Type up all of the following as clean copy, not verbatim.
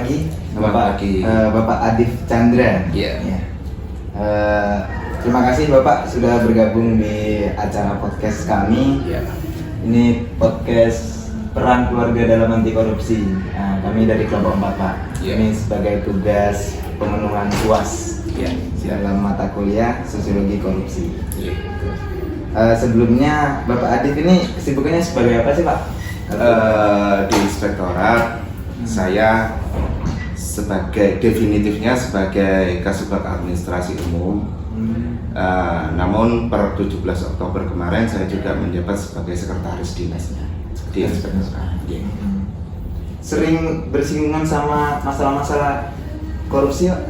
pagi, Selamat pagi. Bapak Adif Chandra. Iya. Ya. Terima kasih Bapak sudah bergabung di acara podcast kami. Iya. Ini podcast peran keluarga dalam anti korupsi. Nah, kami dari kelompok 4 Pak. Iya. Ini sebagai tugas pemenuhan UAS Iya. dalam mata kuliah sosiologi korupsi. Iya. Sebelumnya Bapak Adif ini kesibukannya sebagai apa sih Pak? Di inspektorat saya definitifnya sebagai Kasubag Administrasi Umum. Namun per 17 Oktober kemarin saya juga menjabat sebagai sekretaris dinasnya di inspektorat. Iya. Sering bersinggungan sama masalah-masalah korupsi Pak?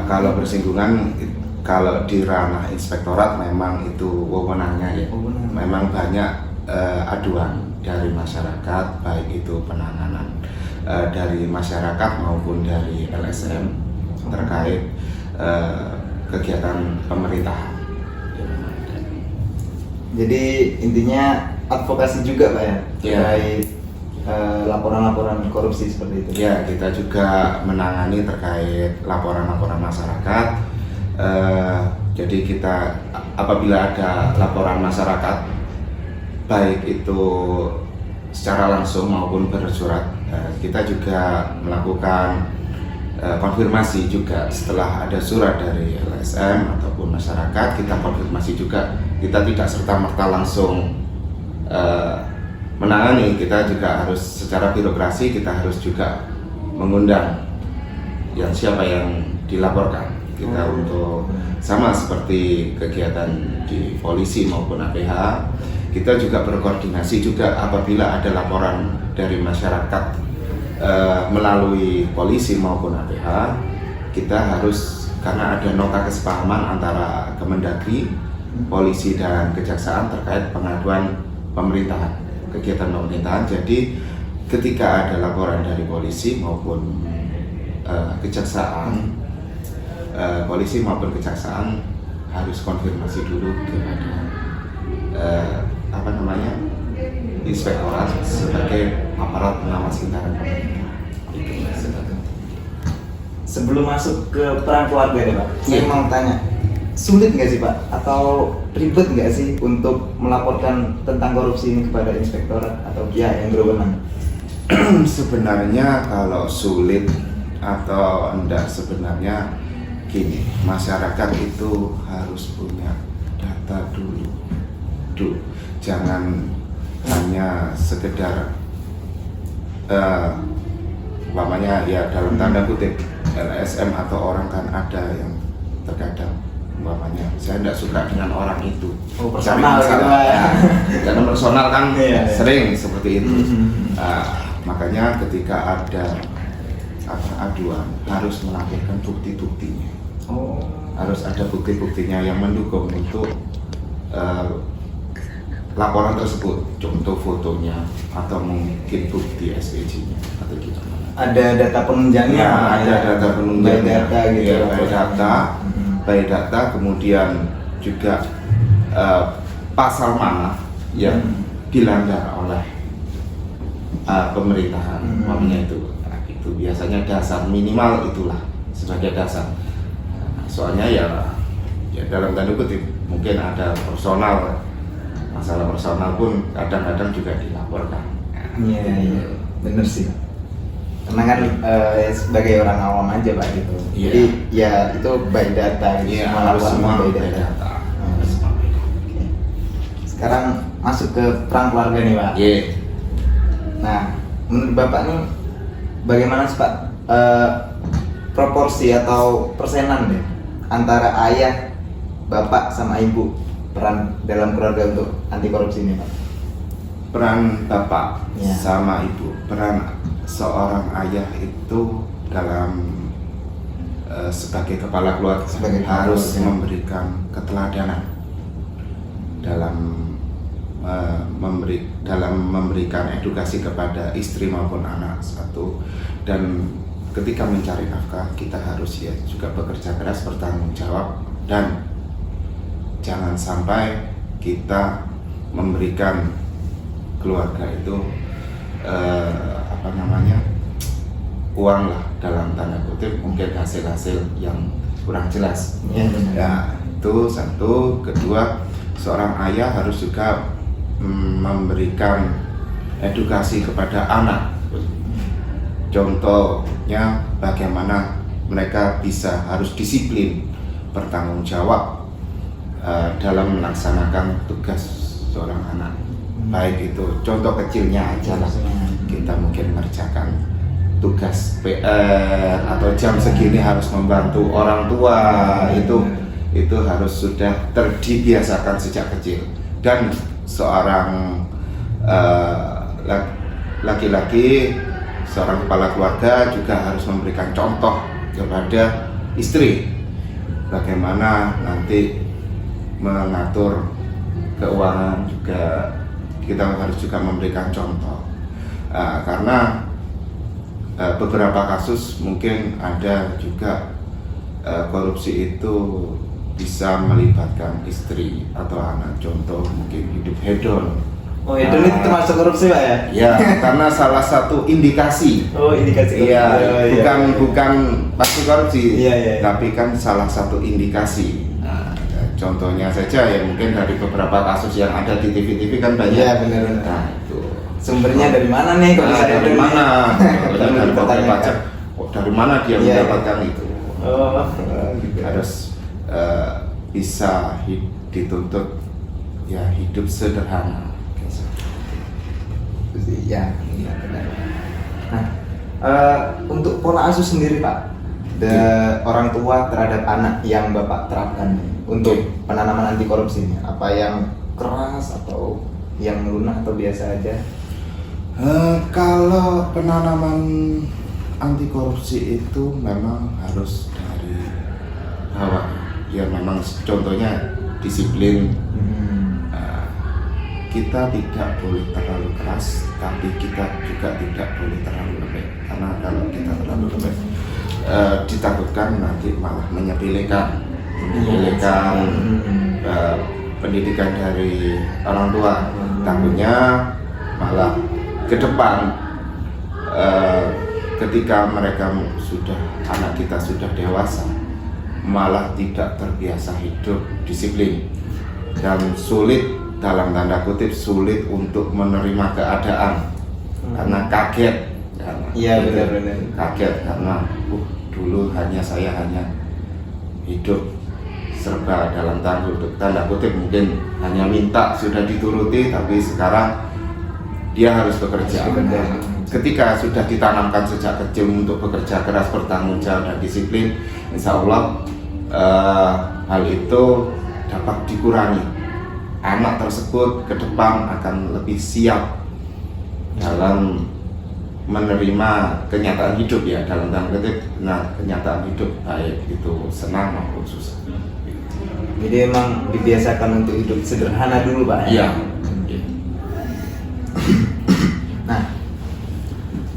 Kalau bersinggungan, kalau di ranah inspektorat memang itu wewenangnya ya. Memang banyak aduan dari masyarakat, baik itu penanganan dari masyarakat maupun dari LSM terkait kegiatan pemerintah. Jadi intinya advokasi juga Pak ya, terkait laporan-laporan korupsi seperti itu. Ya, kita juga menangani terkait laporan-laporan masyarakat. Jadi kita apabila ada laporan masyarakat, baik itu secara langsung maupun bersurat, kita juga melakukan konfirmasi juga setelah ada surat dari LSM ataupun masyarakat. Kita konfirmasi juga, kita tidak serta-merta langsung menangani. Kita juga harus secara birokrasi, kita harus juga mengundang siapa yang dilaporkan. Kita untuk sama seperti kegiatan di polisi maupun APH, kita juga berkoordinasi juga apabila ada laporan dari masyarakat melalui polisi maupun APH. Kita harus, karena ada nota kesepahaman antara Kemendagri, polisi dan kejaksaan terkait pengaduan pemerintahan, kegiatan pemerintahan. Jadi ketika ada laporan dari polisi maupun kejaksaan, polisi maupun kejaksaan harus konfirmasi dulu kepada inspektorat sebagai aparat pengawas lingkaran pemerintah. Sebelum masuk ke peran keluarga nih Pak, saya Iya. mau tanya, sulit nggak sih Pak, atau ribet nggak sih untuk melaporkan tentang korupsi ini kepada inspektorat atau pihak yang berwenang? Sebenarnya kalau sulit atau enggak, sebenarnya gini, masyarakat itu harus punya data dulu. Jangan hanya sekedar umpamanya ya dalam tanda kutip LSM atau orang, kan ada yang terkadang umpamanya saya tidak suka dengan orang itu, Personal gitu masalah. ya. Karena personal kan Iya. sering seperti itu. Makanya ketika ada aduan harus melampirkan bukti-buktinya. Harus ada bukti-buktinya yang mendukung untuk laporan tersebut, contoh fotonya atau mungkin bukti SPJ-nya atau gimana. Ada data penunjangnya? Ya, ada data penunjangnya. By data gitu. Ya, by data, kemudian juga pasal mana yang dilanggar oleh pemerintahan, makanya itu biasanya dasar minimal itulah sebagai dasar. Soalnya ya dalam tanda kutip mungkin ada personal, masalah personal pun kadang-kadang juga dilaporkan. Iya, bener sih. Karena kan sebagai orang awam aja Pak gitu. Iya. Jadi ya itu by data gitu. Iya, harus semua by by data. Oke. Sekarang masuk ke peran keluarga nih Pak. Iya. Nah, menurut Bapak nih bagaimana sih Pak proporsi atau persenan deh antara ayah, bapak sama ibu peran dalam keluarga untuk anti korupsi ini Pak? Peran bapak Ya. sama ibu, peran seorang ayah itu dalam sebagai kepala keluarga Sebagai kepala harus keluarga. memberikan keteladanan dalam memberikan edukasi kepada istri maupun anak satu, dan ketika mencari nafkah kita harus ya juga bekerja keras, bertanggung jawab, dan jangan sampai kita memberikan keluarga itu uang lah dalam tanda kutip, mungkin hasil-hasil yang kurang jelas. Iya, benar. Ya, itu satu. Kedua, seorang ayah harus juga memberikan edukasi kepada anak. Contohnya bagaimana mereka bisa harus disiplin, bertanggung jawab dalam melaksanakan tugas seorang anak. Baik itu contoh kecilnya aja lah, kita mungkin mengerjakan tugas PR atau jam segini harus membantu orang tua, itu harus sudah terbiasakan sejak kecil. Dan seorang laki-laki, seorang kepala keluarga juga harus memberikan contoh kepada istri bagaimana nanti mengatur keuangan. Juga kita harus juga memberikan contoh, karena beberapa kasus mungkin ada juga korupsi itu bisa melibatkan istri atau anak. Contoh mungkin hidup hedon. Oh, hedon itu termasuk korupsi, Pak ya? Ya, karena salah satu indikasi. Oh, indikasi. Iya, iya. bukan pasti korupsi, Iya. tapi kan salah satu indikasi. Nah, contohnya saja ya mungkin dari beberapa kasus yang ada di TV-TV kan banyak. Iya, benar. Nah, itu Sumbernya dari mana nih? Kok bisa dari hedon? mana? Dari Dipertanyakan. pajak. Oh, dari mana dia Iya, mendapatkan itu? Oh, gitu. Harus bisa dituntut ya hidup sederhana. Ya, iya benar. Nah, untuk pola asuh sendiri, Pak, orang tua terhadap anak yang Bapak terapkan untuk penanaman anti korupsi ini, apa yang keras atau yang lunak atau biasa aja? Kalau penanaman anti korupsi itu memang harus dari bawah. Ya memang contohnya disiplin. Kita tidak boleh terlalu keras, tapi kita juga tidak boleh terlalu lembek. Karena kalau kita terlalu lembek, ditakutkan nanti malah menyepelekan pendidikan dari orang tua. Takutnya malah ke depan, ketika mereka anak kita sudah dewasa, malah tidak terbiasa hidup disiplin dan sulit, dalam tanda kutip sulit untuk menerima keadaan karena kaget. Iya, benar-benar kaget karena dulu saya hanya hidup serba dalam tanda kutip mungkin hanya minta sudah dituruti, tapi sekarang dia harus bekerja. Ketika sudah ditanamkan sejak kecil untuk bekerja keras, bertanggung jawab dan disiplin, insya Allah hal itu dapat dikurangi. Anak tersebut ke depan akan lebih siap dalam menerima kenyataan hidup ya, dalam tanda kutip. Nah, kenyataan hidup baik itu senang maupun susah. Jadi emang dibiasakan untuk hidup sederhana dulu, Pak. Iya. Nah,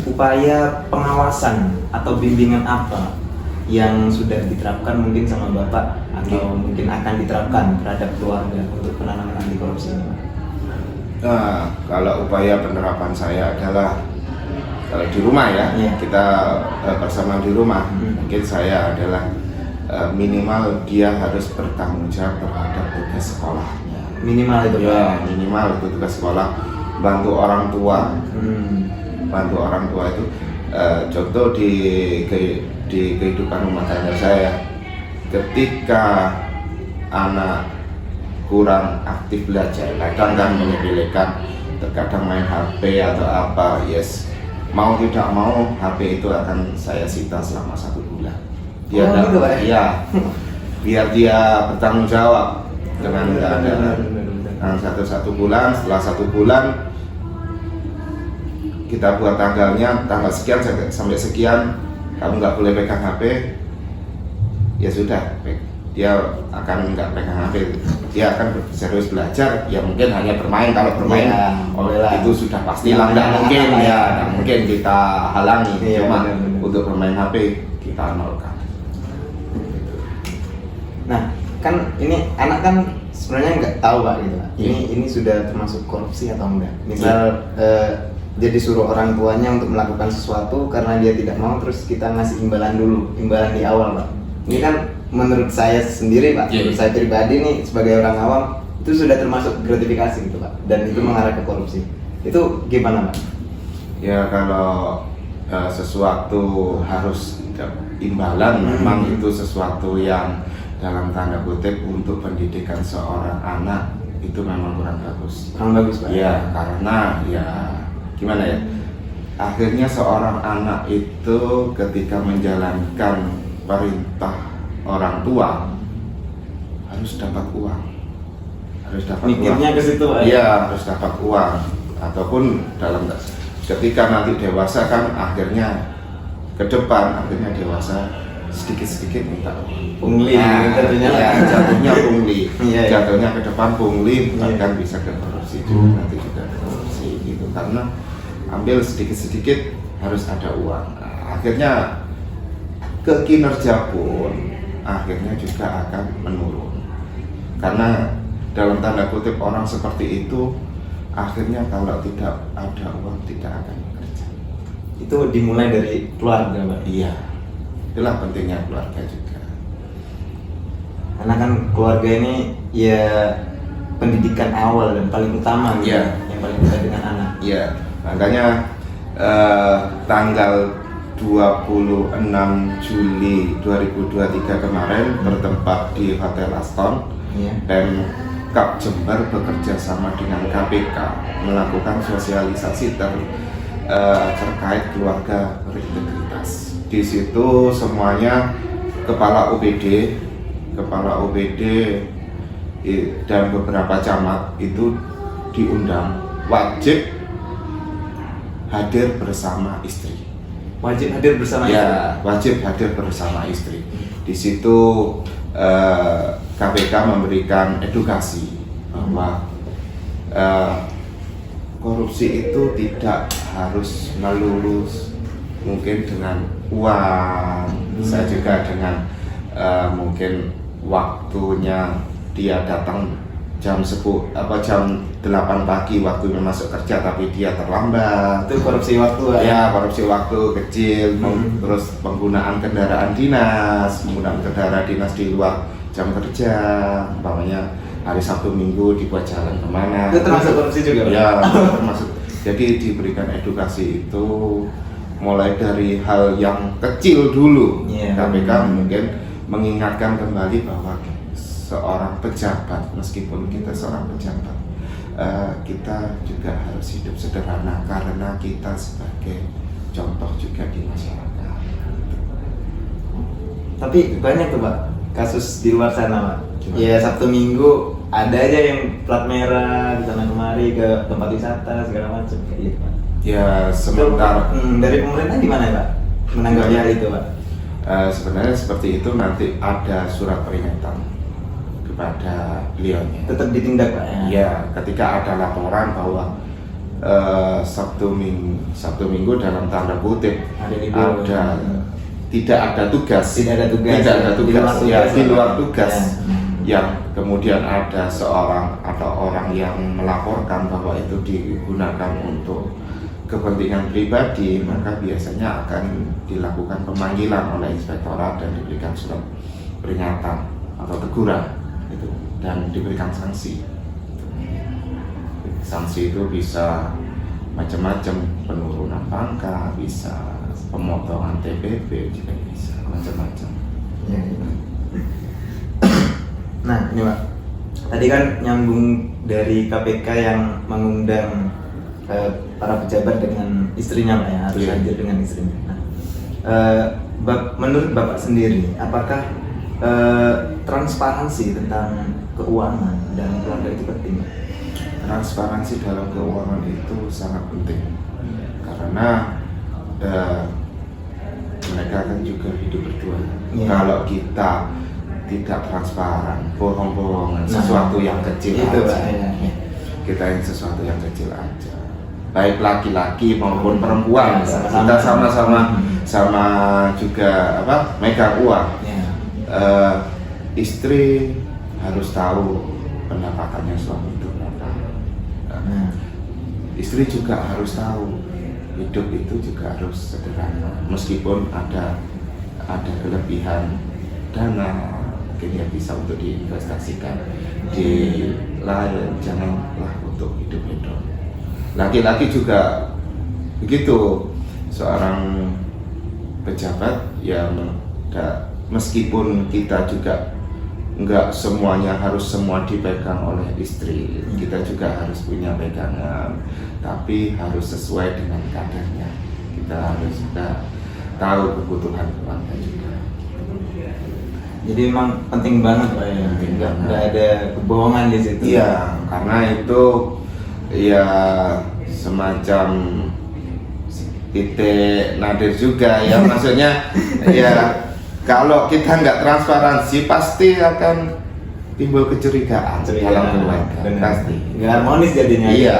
upaya pengawasan atau bimbingan apa yang sudah diterapkan mungkin sama Bapak atau mungkin akan diterapkan terhadap keluarga untuk penanaman anti korupsi ini, Pak? Nah, kalau upaya penerapan saya adalah kalau di rumah ya, kita bersama di rumah, mungkin saya adalah minimal dia harus bertanggung jawab terhadap tugas sekolah. Minimal itu, Pak. Ya, minimal itu tugas sekolah, bantu orang tua. Bantu orang tua itu contoh di kehidupan rumah tangga saya, ketika anak kurang aktif belajar, kadang kan menyepelekan, terkadang main HP atau apa, mau tidak mau HP itu akan saya sita selama 1 bulan. Gitu, Pak? Iya, biar dia bertanggung jawab dengan keadaan. Nah, 1 bulan, setelah 1 bulan kita buat tanggalnya, tanggal sekian sampai sekian kamu nggak boleh pegang HP. Ya sudah, dia akan nggak pegang HP, dia akan serius belajar. Ya mungkin hanya bermain, kalau bermain itu sudah pasti lah, nggak mungkin ya, nggak mungkin kita halangi. Cuma untuk bermain HP kita nolkan. Nah, kan ini anak kan sebenarnya nggak tahu, Pak, gitu, Pak. Ini sudah termasuk korupsi atau enggak? Misal jadi suruh orang tuanya untuk melakukan sesuatu karena dia tidak mau, terus kita ngasih imbalan dulu, imbalan di awal, Pak. Ini kan menurut saya sendiri, Pak, menurut saya pribadi nih sebagai orang awam itu sudah termasuk gratifikasi gitu, Pak, dan itu mengarah ke korupsi. Itu gimana, Pak? Ya kalau sesuatu harus imbalan, memang itu sesuatu yang dalam tanda kutip untuk pendidikan seorang anak itu memang kurang bagus. Kurang bagus, Pak. Ya karena ya gimana ya, akhirnya seorang anak itu ketika menjalankan perintah orang tua harus dapat uang, Mikirnya ke situ, Pak. iya harus dapat uang, ataupun dalam ketika nanti dewasa kan akhirnya ke depan, akhirnya dewasa sedikit-sedikit minta uang. Pungli, Ya, jatuhnya pungli, Iya, iya. jatuhnya ke depan pungli, Iya. bahkan bisa ke korupsi juga, nanti juga ke korupsi gitu, karena ambil sedikit-sedikit harus ada uang. Nah, akhirnya ke kinerja pun akhirnya juga akan menurun, karena dalam tanda kutip orang seperti itu akhirnya kalau tidak ada uang tidak akan bekerja. Itu dimulai dari keluarga, Pak. Iya, itulah pentingnya keluarga juga. Karena kan keluarga ini ya pendidikan awal dan paling utama gitu, Iya. yang paling dekat dengan anak. Iya, makanya tanggal 26 Juli 2023 kemarin bertempat di Hotel Aston, Iya. Pemkab Jember bekerja sama dengan KPK melakukan sosialisasi terkait keluarga berintegritas. Di situ semuanya kepala OPD dan beberapa camat itu diundang, wajib hadir bersama istri. Wajib hadir bersama Ya, wajib hadir bersama istri. Di situ KPK memberikan edukasi bahwa korupsi itu tidak harus melulu mungkin dengan uang, bisa juga dengan mungkin waktunya dia datang jam 8 pagi waktunya masuk kerja tapi dia terlambat. Itu korupsi waktu, Pak. Ya, korupsi waktu kecil, terus penggunaan kendaraan dinas di luar jam kerja, umpamanya hari Sabtu Minggu dibuat jalan kemana. Itu termasuk korupsi juga, Pak? Ya, termasuk. Jadi diberikan edukasi itu mulai dari hal yang kecil dulu. Iya. KPK mungkin mengingatkan kembali bahwa seorang pejabat, meskipun kita seorang pejabat, kita juga harus hidup sederhana karena kita sebagai contoh juga di masyarakat. Tapi banyak tuh, Pak, kasus di luar sana, Pak. Gimana? Ya Sabtu Minggu ada aja yang plat merah di sana kemari ke tempat wisata segala macam kayak gitu, Pak. Ya sementara Dari pemerintah gimana ya, Pak, menanggapi hal itu, Pak? sebenarnya seperti itu, nanti ada surat peringatan kepada beliaunya. Tetap ditindak, Pak, ya? Ya, ketika ada laporan bahwa Sabtu Minggu dalam tanda kutip Ada libur. tidak ada tugas, Tidak ada tugas. tidak ada Di tugas, luar ya tugas, di luar Pak. tugas, Ya. yang kemudian ada seorang atau orang yang melaporkan bahwa itu digunakan untuk kepentingan pribadi, maka biasanya akan dilakukan pemanggilan oleh inspektorat dan diberikan surat peringatan atau teguran itu, dan diberikan sanksi. Sanksi itu bisa macam-macam, penurunan pangkat, bisa pemotongan TPP, juga bisa macam-macam. Ya. Nah, ini, Pak, tadi kan nyambung dari KPK yang mengundang para pejabat dengan istrinya, Pak, ya, harus Iya. hadir dengan istrinya. Nah, menurut Bapak sendiri, apakah transparansi tentang keuangan dan keluarga itu penting, Pak? Transparansi dalam keuangan itu sangat penting karena mereka kan juga hidup berdua. Iya. Kalau kita tidak transparan, bohong-bohongan, Nah, sesuatu yang kecil itu, Pak, aja, ya. kita yang sesuatu yang kecil aja, baik laki-laki maupun perempuan, Ya, sama-sama. kita sama juga megang uang. Ya. Istri harus tahu pendapatannya suami itu berapa. Nah, istri juga harus tahu hidup itu juga harus sederhana, meskipun ada kelebihan dana mungkin ya bisa untuk diinvestasikan di lain, janganlah untuk hidup hedon. Laki-laki juga begitu, seorang pejabat ya meskipun kita juga nggak semuanya harus semua dipegang oleh istri, kita juga harus punya pegangan, tapi harus sesuai dengan kadarnya. Kita harus juga tahu kebutuhan keluarga juga. Jadi memang penting banget Pak ya, nggak ada kebohongan di situ. Iya, karena itu ya semacam titik nadir juga ya, maksudnya ya kalau kita nggak transparansi pasti akan timbul kecurigaan dalam keluarga, pasti nggak harmonis jadinya. Iya,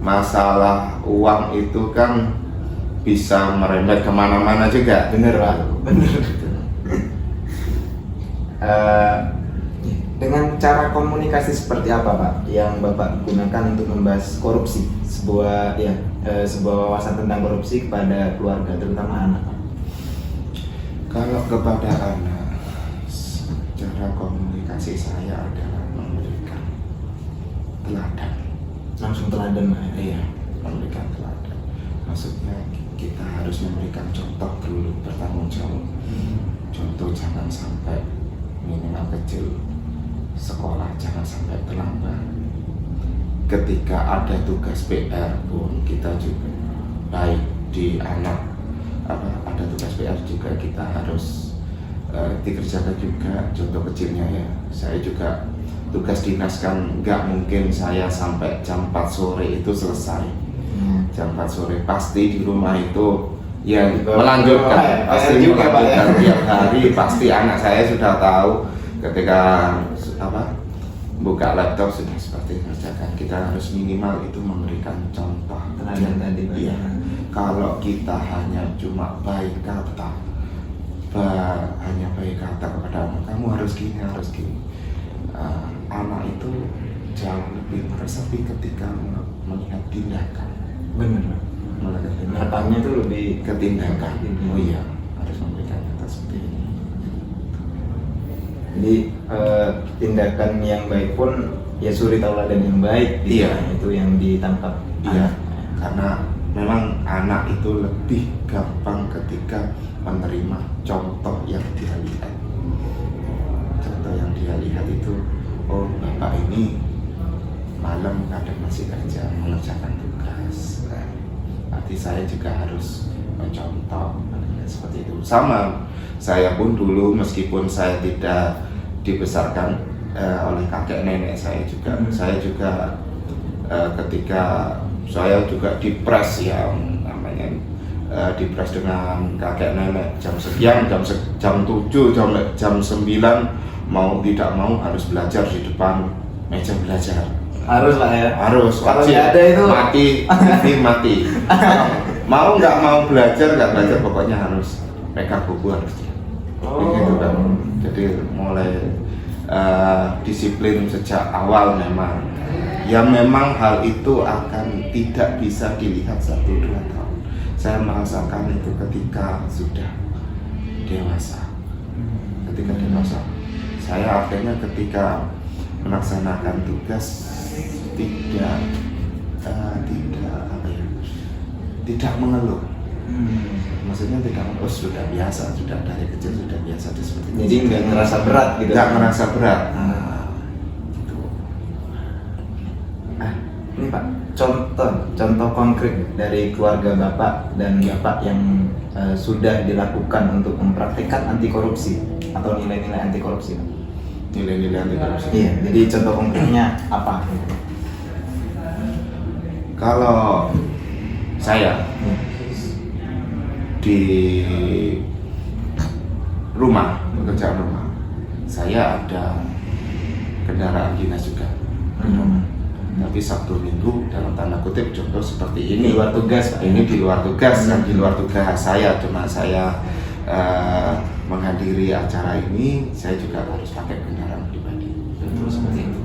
masalah uang itu kan bisa merembet kemana-mana juga. Bener Pak, bener. Dengan cara komunikasi seperti apa Pak yang Bapak gunakan untuk membahas korupsi, sebuah wawasan tentang korupsi kepada keluarga, terutama anak Pak? Kalau kepada anak, cara komunikasi saya adalah memberikan teladan. Langsung teladan Pak? Iya, memberikan teladan. Maksudnya kita harus memberikan contoh dulu, bertanggung jawab. Contoh, jangan sampai minimal kecil sekolah jangan sampai terlambat. Ketika ada tugas PR pun kita juga baik di anak ada tugas PR juga kita harus dikerjakan juga. Contoh kecilnya ya, saya juga tugas dinas kan nggak mungkin saya sampai jam 4 sore itu selesai. Jam 4 sore pasti di rumah itu ya melanjutkan, pasti juga melanjutkan tiap hari. Pasti anak saya sudah tahu ketika buka laptop sudah seperti kerjakan. Kita harus minimal itu memberikan contoh teladan tadi Pak. Iya. Kalau kita hanya cuma baik kata, hanya baik kata kepada anak, kamu harus gini, anak itu jauh lebih meresapi ketika melihat tindakan. Benar. Harapannya itu lebih ke tindakan. Oh iya, harus memberikan kata seperti ini. Jadi tindakan yang baik pun ya suri tauladan yang baik. Iya. Itu yang ditangkap. Iya. Karena memang anak itu lebih gampang ketika menerima contoh yang dia lihat. Contoh yang dia lihat itu, oh bapak ini malam kadang masih kerja mengerjakan tugas. Berarti saya juga harus mencontoh seperti itu. Sama saya pun dulu meskipun saya tidak dibesarkan oleh kakek nenek saya juga, saya juga ketika saya juga dipres ya namanya, dipres dengan kakek nenek jam sekian, jam 7, jam 9 mau tidak mau harus belajar di depan meja belajar. Harus lah ya. Harus. Kalau nggak ada itu mati. Mau nggak mau belajar nggak belajar, pokoknya harus pegang buku harus. Begitu kan. Jadi mulai disiplin sejak awal memang. Ya memang hal itu akan tidak bisa dilihat 1-2 tahun. Saya merasakan itu ketika sudah dewasa. Ketika dewasa, saya akhirnya ketika melaksanakan tugas tidak mengeluh. Maksudnya tidak mengeluh, sudah biasa, sudah dari kecil sudah biasa seperti itu. Jadi nggak ngerasa berat gitu. Nggak ngerasa berat. Gitu. Ini Pak, contoh konkret dari keluarga Bapak dan Bapak yang sudah dilakukan untuk mempraktikkan anti korupsi atau nilai-nilai anti korupsi. Nilai-nilai anti korupsi. Iya, jadi contoh konkretnya apa? Kalau saya di rumah, pekerjaan rumah, saya ada kendaraan dinas juga. Tapi Sabtu Minggu dalam tanda kutip contoh seperti ini. Di luar tugas, Pak. Ini di luar tugas, dan di luar tugas saya, cuma saya menghadiri acara ini, saya juga harus pakai kendaraan pribadi. Seperti itu.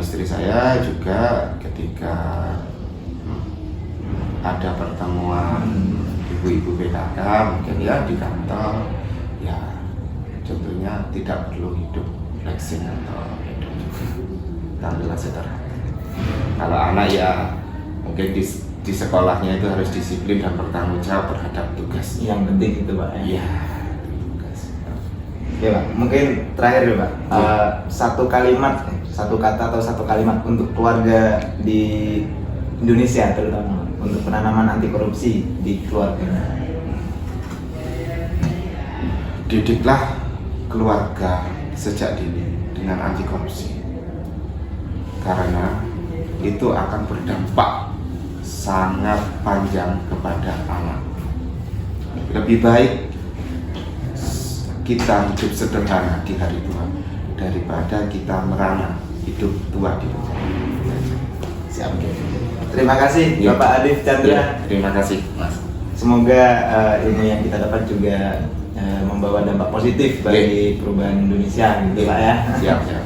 Istri saya juga ketika ada pertemuan ibu-ibu PKK mungkin ya di kantor, ya contohnya tidak perlu hidup flexing atau hidup tampilan sederhana. Kalau anak ya mungkin di sekolahnya itu harus disiplin dan bertanggung jawab terhadap tugasnya. Yang penting itu Pak ya. Iya, tugas. Oke Pak, mungkin terakhir ya Pak, satu kata atau satu kalimat untuk keluarga di Indonesia terutama untuk penanaman anti korupsi di keluarga. Didiklah keluarga sejak dini dengan anti korupsi, karena itu akan berdampak sangat panjang kepada anak. Lebih baik kita hidup sederhana di hari tua daripada kita merana hidup tua di rumah. Siap. Terima kasih Ya. Bapak Adif Chandra. Ya, terima kasih Mas. Semoga ilmu yang kita dapat juga membawa dampak positif bagi perubahan Indonesia gitu Pak ya. Siap, siap.